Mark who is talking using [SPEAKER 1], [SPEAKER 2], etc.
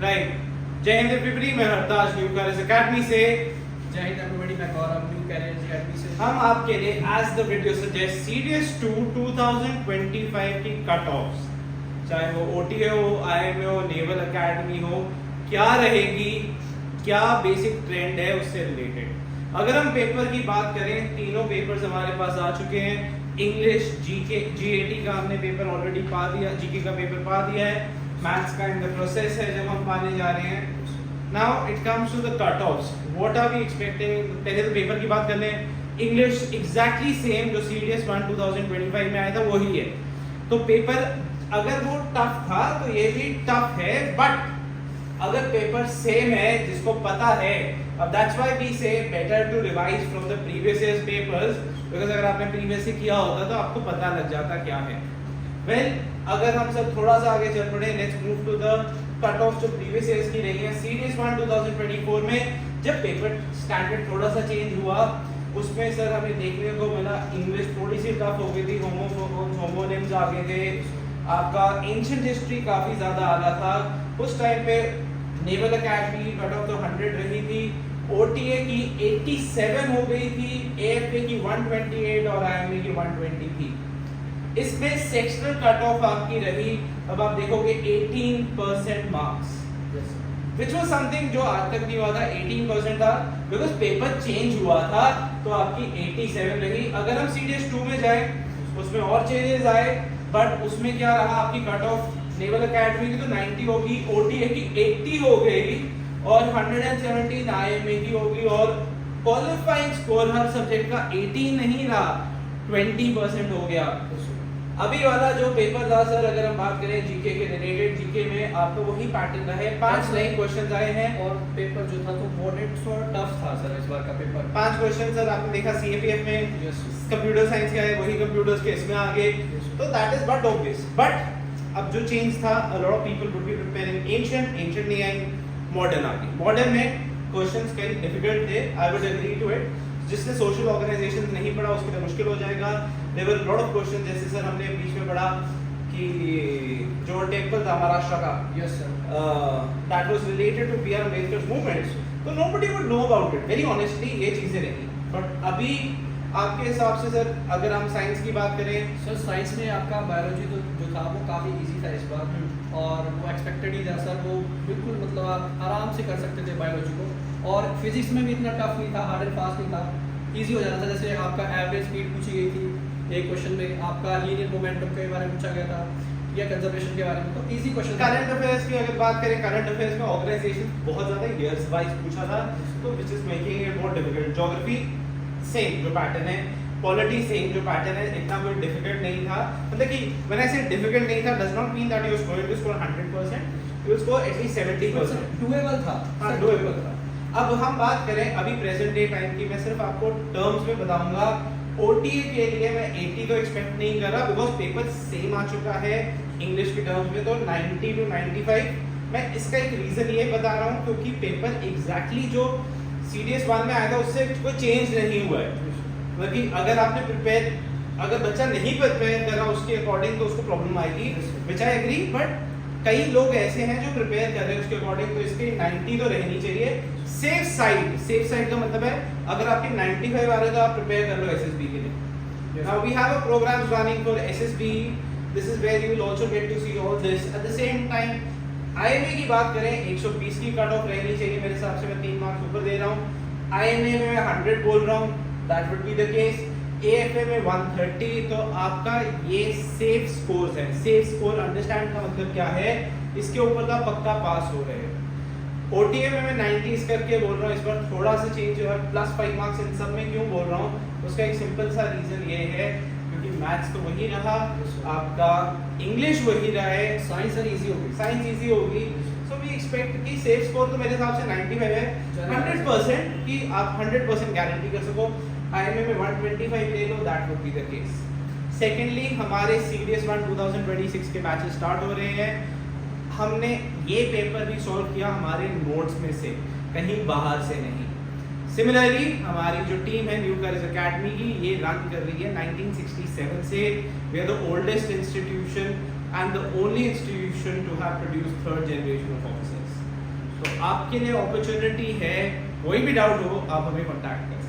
[SPEAKER 1] Right. जय Hind everybody, मैं Hardas new carriers academy से।
[SPEAKER 2] जय हिंद एवरीबॉडी, मैं गौरव न्यू कैरियर्स एकेडमी से।
[SPEAKER 1] हम आपके लिए as the video suggest CDS 2 2025 की कट ऑफ्स, चाहे वो ओटीए हो, आईएमए हो, नेवल एकेडमी हो, क्या रहेगी, क्या बेसिक ट्रेंड है उससे रिलेटेड। अगर हम पेपर की बात करें, तीनों पेपर्स हमारे पास आ चुके हैं। इंग्लिश, जीके, जीएटी का हमने पेपर ऑलरेडी पा दिया, जीके का पेपर पा दिया है, मैथ्स का इन द प्रोसेस है जब हम पाने जा रहे हैं। Now it comes to the cut offs, what are we expecting. पहले तो पेपर की बात कर लें। इंग्लिश एग्जैक्टली सेम जो सीडीएस 1 2025 में आया था वही है। तो पेपर अगर वो टफ था तो ये भी टफ है, बट अगर पेपर सेम है जिसको पता है, अब that's why we say better to revise from the previous years papers, because अगर आपने प्रीवियस किया होता तो आपको पता लग जाता क्या है। वेल, अगर हम सब थोड़ा सा आगे चल पड़े, let's move to the cut off जो प्रीवियस ईयर्स की रही है। सीडीएस 1 2024 में जब पेपर स्टैंडर्ड थोड़ा सा चेंज हुआ, उसमें सर हमें देखने को मिला इंग्लिश थोड़ी सी टफ हो गई थी, होमोनिम्स आ गए थे, आपका एंशिएंट हिस्ट्री काफी ज्यादा आ रहा था। उस टाइम पे नेवल एकेडमी की कट ऑफ तो 100 रही थी, ओटीए की 87 हो गई थी, एएफए की 128 और आईएमए की 120 थी। इसमें सेक्शनल कट ऑफ आपकी रही, अब आप देखोगे 18% मार्क्स, which was something जो आज तक नहीं हुआ था। 18% था बिकॉज पेपर चेंज हुआ था, तो आपकी 87 रही। अगर हम सीडीएस 2 में जाए, उसमें और चेंजेस आए, बट उसमें क्या रहा, आपकी कट ऑफ नेवल एकेडमी की तो 90 होगी, ओटीए की 80 हो गई और 117 आईएमए की होगी, और क्वालिफाइंग स्कोर हर सब्जेक्ट का 18 नहीं रहा, 20% हो गया। अभी वाला जो पेपर था सर, अगर हम बात करें जीके के रिलेटेड, जीके में आपको वही पैटर्न रहे, 5 नए क्वेश्चंस आए हैं और
[SPEAKER 2] पेपर जो था तो मॉडरेट और टफ था सर इस बार का पेपर।
[SPEAKER 1] 5 क्वेश्चन सर आपने देखा सीएपीएफ में, कंप्यूटर साइंस का है, वही कंप्यूटर्स के इसमें आ गए, तो that is but obvious. But अब जो चेंज था, a lot of people would be preparing ancient नहीं आई, मॉडर्न आ गई। मॉडर्न में क्वेश्चंस कई डिफिकल्ट थे, I would agree to it. जिसने सोशल ऑर्गेनाइजेशन नहीं पढ़ा उसके लिए मुश्किल हो जाएगा। There were lot of question, जैसे सर हमने बीच में पढ़ा कि जो टेम्पल था महाराष्ट्र का,
[SPEAKER 2] yes sir,
[SPEAKER 1] that was related to BR Ambedkar movements, तो nobody would know about it, very honestly ये चीजें रही। बट अभी आपके हिसाब से सर, अगर हम साइंस की बात करें,
[SPEAKER 2] सर साइंस में आपका बायोलॉजी तो जो था वो काफ़ी इजी था इस बार, और वो एक्सपेक्टेड ही था सर, वो बिल्कुल मतलब आप आराम से कर सकते थे बायोलॉजी को। और फिजिक्स में भी इतना टफ नहीं था, हार्ड एंड फास्ट नहीं था, इजी हो जाना था। जैसे आपका एवरेज स्पीड पूछी गई थी एक क्वेश्चन में, आपका लीनियर मोमेंटम के बारे में पूछा गया था या कंजर्वेशन के बारे में, तो इजी क्वेश्चन।
[SPEAKER 1] करंट अफेयर्स की अगर बात करें, करंट अफेयर्स में ऑर्गेनाइजेशन बहुत ज्यादा ईयर्स वाइज पूछा था, तो which is making it more difficult. Geography same जो पैटर्न है, पॉलिटी सेम जो पैटर्न है, इतना कोई डिफिकल्ट नहीं था। मतलब कि व्हेन आई से डिफिकल्ट नहीं था, does not mean that you are going to score 100%, you will score at least 70%।
[SPEAKER 2] Doable था,
[SPEAKER 1] हां डुएबल था। अब हम बात करें अभी प्रेजेंट डे टाइम की, मैं सिर्फ आपको टर्म्स में बताऊंगा। ओटीए के लिए मैं 80 तो एक्सपेक्ट नहीं कर रहा, बिकॉज पेपर सेम आ चुका है इंग्लिश के टर्म्स में, तो 90 टू 95। मैं इसका एक रीजन ये बता रहा हूँ क्योंकि पेपर एग्जैक्टली जो सीडीएस 1 में आया था उससे कोई चेंज नहीं हुआ है। मतलब कि अगर आपने प्रिपेयर, अगर बच्चा नहीं प्रिपेयर करा उसके अकॉर्डिंग तो उसको प्रॉब्लम आएगी, व्हिच आई एग्री। बट कई लोग ऐसे हैं जो प्रिपेयर कर रहे हैं उसके अकॉर्डिंग, तो इसके 90 तो रहनी चाहिए। सेफ साइड, सेफ साइड का मतलब है अगर आपके 95 आ रहे तो आप प्रिपेयर कर लो एसएसबी के लिए। Now we have a programme running for SSB, this is where you will also get to see all this. At the same time IMA की बात करें, 120 की कट ऑफ रहनी चाहिए मेरे हिसाब से, मैं 3 मार्क्स ऊपर दे रहा हूँ। आईएमए में मैं 100 बोल रहा हूँ, that would be the case. AFA में 130, तो आपका ये सेफ स्कोर्स है। सेफ स्कोर अंडरस्टैंड का मतलब क्या है, इसके ऊपर का पक्का पास हो रहे हैं। ओटीए में मैं 90 करके बोल रहा हूँ, इस बार थोड़ा सा चेंज हुआ है, +5 मार्क्स इन सब में। क्यों बोल रहा हूँ, उसका एक सिंपल सा रीजन ये है क्योंकि मैथ्स तो वही रहा, आपका इंग्लिश वही रहा है,
[SPEAKER 2] साइंस सर इजी होगी,
[SPEAKER 1] साइंस इजी होगी। सो वी एक्सपेक्ट कि सेफ स्कोर तो मेरे हिसाब से 95 है, 100% कि आप 100% गारंटी कर सको। आईएमए में 125 ले लो, that would be the case. Secondly, हमारे सीडीएस 1 2026 के बैचेस स्टार्ट हो रहे हैं। हमने ये पेपर भी सॉल्व किया हमारे नोट्स में से, कहीं बाहर से नहीं। सिमिलरली हमारी जो टीम है न्यू कैरियर्स एकेडमी की, ये रन कर रही है 1967 से। We are the oldest institution and the only institution to have produced third generation of officers. आपके लिए अपॉर्चुनिटी है। कोई भी डाउट हो आप हमें कॉन्टैक्ट करें।